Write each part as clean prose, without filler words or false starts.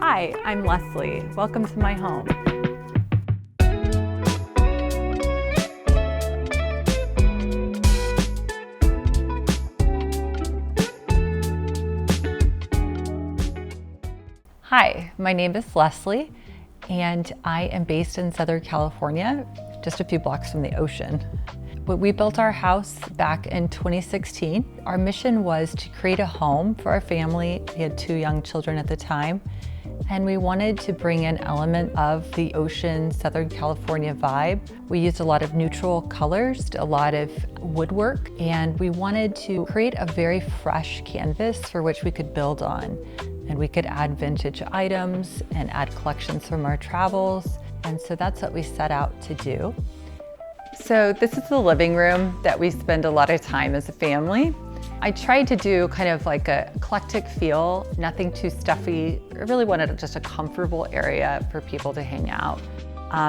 Hi, I'm Lesley. Welcome to my home. Hi, my name is Lesley, and I am based in Southern California, just a few blocks from the ocean. We built our house back in 2016. Our mission was to create a home for our family. We had 2 young children at the time, and we wanted to bring an element of the ocean, Southern California vibe. We used a lot of neutral colors, a lot of woodwork, and we wanted to create a very fresh canvas for which we could build on. And we could add vintage items and add collections from our travels. And so that's what we set out to do. So this is the living room that we spend a lot of time as a family. I tried to do kind of like a eclectic feel, nothing too stuffy. I really wanted just a comfortable area for people to hang out.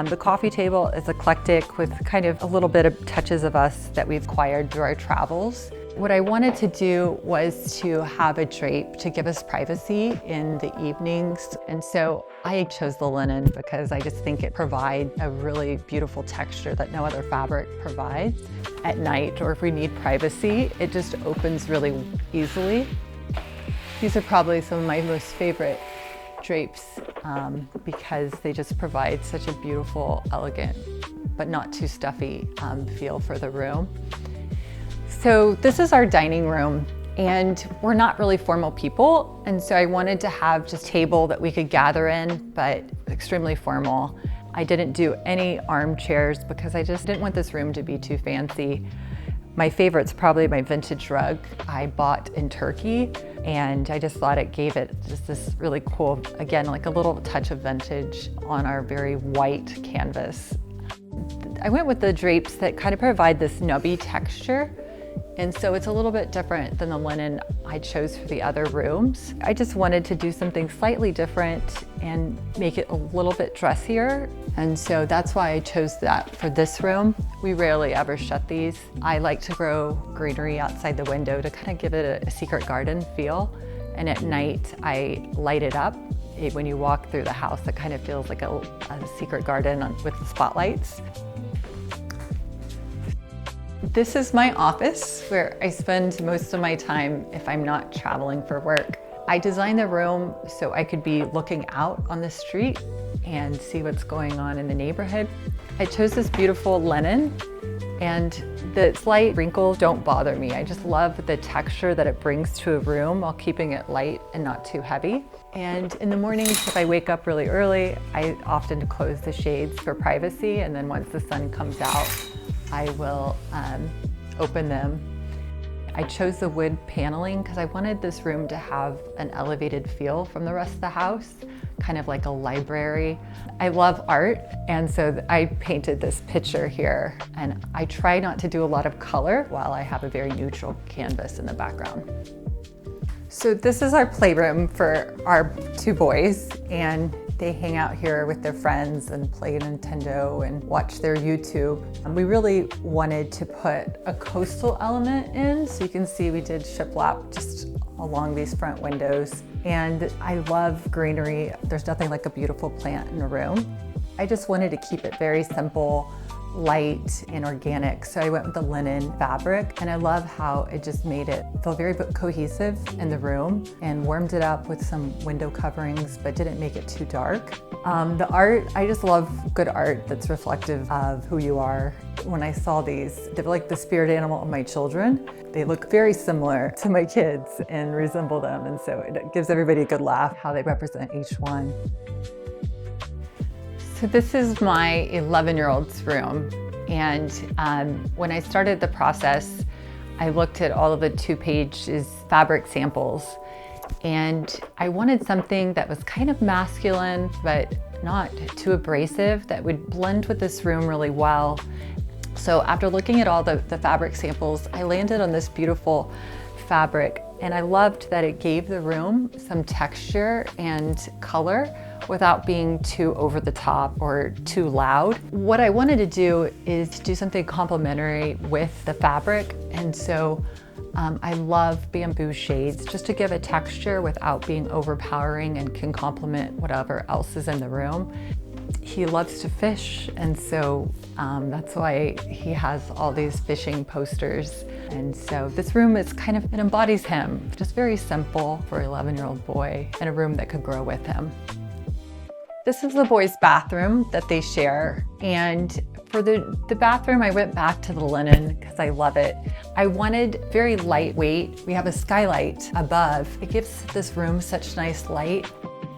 The coffee table is eclectic with kind of a little bit of touches of us that we've acquired through our travels. What I wanted to do was to have a drape to give us privacy in the evenings. And so I chose the linen because I just think it provides a really beautiful texture that no other fabric provides. At night, or if we need privacy, it just opens really easily. These are probably some of my most favorite drapes because they just provide such a beautiful, elegant, but not too stuffy feel for the room. So this is our dining room, and we're not really formal people, and so I wanted to have just a table that we could gather in, but extremely formal. I didn't do any armchairs because I just didn't want this room to be too fancy. My favorite's probably my vintage rug I bought in Turkey, and I just thought it gave it just this really cool, again, like a little touch of vintage on our very white canvas. I went with the drapes that kind of provide this nubby texture. And so it's a little bit different than the linen I chose for the other rooms. I just wanted to do something slightly different and make it a little bit dressier. And so that's why I chose that for this room. We rarely ever shut these. I like to grow greenery outside the window to kind of give it a secret garden feel. And at night, I light it up. When you walk through the house, it kind of feels like a secret garden with the spotlights. This is my office where I spend most of my time if I'm not traveling for work. I designed the room so I could be looking out on the street and see what's going on in the neighborhood. I chose this beautiful linen, and the slight wrinkles don't bother me. I just love the texture that it brings to a room while keeping it light and not too heavy. And in the mornings, if I wake up really early, I often close the shades for privacy, and then once the sun comes out, I will open them. I chose the wood paneling because I wanted this room to have an elevated feel from the rest of the house, kind of like a library. I love art, and so I painted this picture here, and I try not to do a lot of color while I have a very neutral canvas in the background. So this is our playroom for our 2 boys, and they hang out here with their friends and play Nintendo and watch their YouTube. We really wanted to put a coastal element in, so you can see we did shiplap just along these front windows. And I love greenery. There's nothing like a beautiful plant in a room. I just wanted to keep it very simple, light and organic. So I went with the linen fabric, and I love how it just made it feel very cohesive in the room and warmed it up with some window coverings, but didn't make it too dark. The art, I just love good art that's reflective of who you are. When I saw these, they're like the spirit animal of my children. They look very similar to my kids and resemble them, and so it gives everybody a good laugh how they represent each one. So this is my 11-year-old's room, and when I started the process, I looked at all of the 2-page fabric samples, and I wanted something that was kind of masculine, but not too abrasive, that would blend with this room really well. So after looking at all the fabric samples, I landed on this beautiful fabric, and I loved that it gave the room some texture and color without being too over the top or too loud. What I wanted to do is do something complementary with the fabric, and so I love bamboo shades just to give a texture without being overpowering and can complement whatever else is in the room. He loves to fish, and so that's why he has all these fishing posters. And so this room is kind of, it embodies him, just very simple for an 11-year-old boy in a room that could grow with him. This is the boys' bathroom that they share, and for the bathroom, I went back to the linen because I love it. I wanted very lightweight. We have a skylight above. It gives this room such nice light.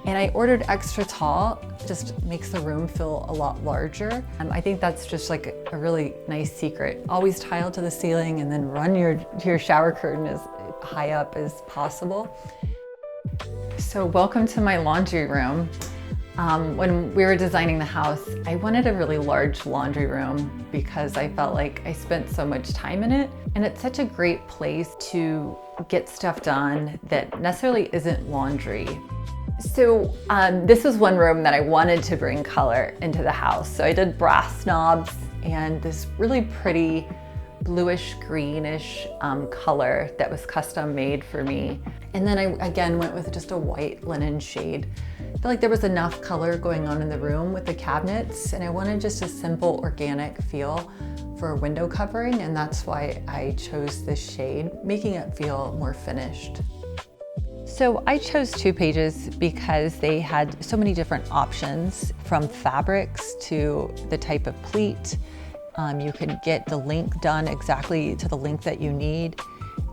And I ordered extra tall, just makes the room feel a lot larger. I think that's just like a really nice secret. Always tile to the ceiling and then run your shower curtain as high up as possible. So welcome to my laundry room. When we were designing the house, I wanted a really large laundry room because I felt like I spent so much time in it. And it's such a great place to get stuff done that necessarily isn't laundry. So this is one room that I wanted to bring color into the house. So I did brass knobs and this really pretty bluish greenish color that was custom made for me. And then I again went with just a white linen shade. I feel like there was enough color going on in the room with the cabinets, and I wanted just a simple organic feel for a window covering, and that's why I chose this shade, making it feel more finished. So I chose 2Pages because they had so many different options, from fabrics to the type of pleat. You could get the link done exactly to the length that you need.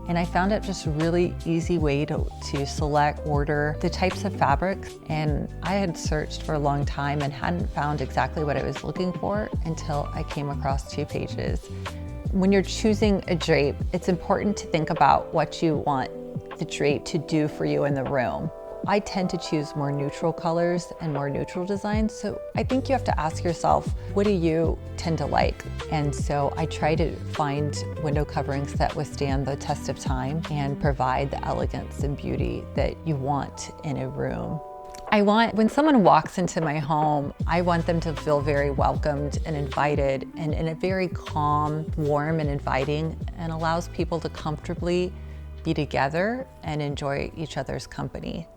And I found it just a really easy way to select, order the types of fabrics. And I had searched for a long time and hadn't found exactly what I was looking for until I came across 2Pages. When you're choosing a drape, it's important to think about what you want the drape to do for you in the room. I tend to choose more neutral colors and more neutral designs, so I think you have to ask yourself, what do you tend to like? And so I try to find window coverings that withstand the test of time and provide the elegance and beauty that you want in a room. When someone walks into my home, I want them to feel very welcomed and invited, and in a very calm, warm, and inviting, and allows people to comfortably be together and enjoy each other's company.